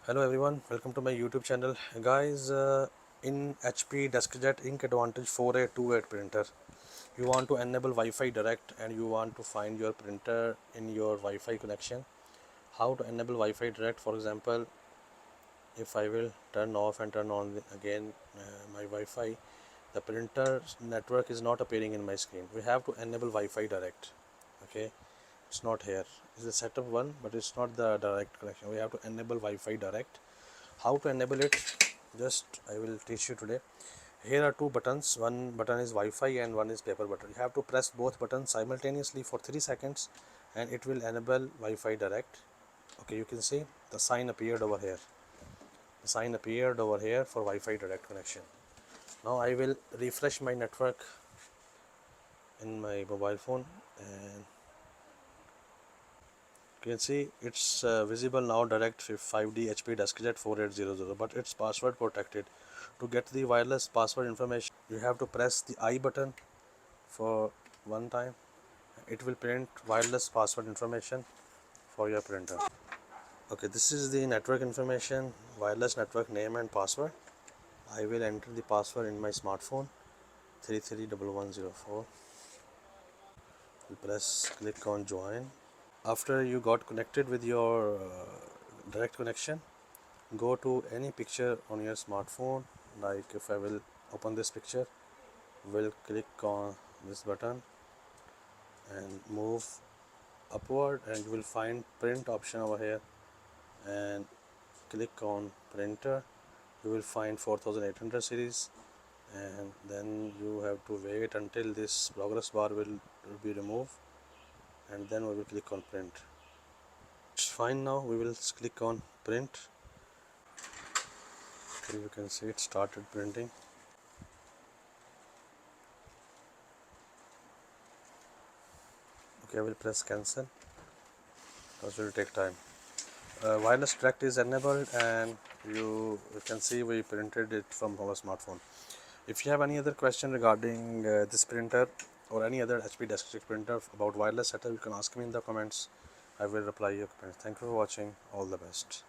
Hello everyone, welcome to my YouTube channel. Guys, in HP Deskjet Ink Advantage 4828 printer, you want to enable Wi-Fi direct and you want to find your printer in your Wi-Fi connection. How to enable Wi-Fi direct? For example, if I will turn off and turn on again my Wi-Fi, the printer network is not appearing in my screen. We have to enable Wi-Fi direct. Okay, it's not here. It's the setup one, but it's not the direct connection. We have to enable Wi-Fi direct. How to enable it, just I will teach you today. Here are two buttons. One button is Wi-Fi and one is paper button. You have to press both buttons simultaneously for 3 seconds and it will enable Wi-Fi direct. Okay, you can see the sign appeared over here. The sign appeared over here for Wi-Fi direct connection. Now I will refresh my network in my mobile phone and you can see it's visible now, direct 5D HP Deskjet 4800, but it's password protected. To get the wireless password information, you have to press the I button for one time. It will print wireless password information for your printer. Okay, this is the network information, wireless network name and password. I will enter the password in my smartphone, 331104. Press click on join. After you got connected with your direct connection, go to any picture on your smartphone. Like if I will open this picture, will click on this button and move upward and you will find print option over here and click on printer. You will find 4800 series and then you have to wait until this progress bar will be removed and then we will click on print. It's fine. Now we will click on print. Okay, you can see it started printing. Okay, I will press cancel because it will take time. Wireless direct is enabled and you can see we printed it from our smartphone. If you have any other question regarding this printer or any other HP Deskjet printer about wireless setup, you can ask me in the comments. I will reply your comments. Thank you for watching. All the best.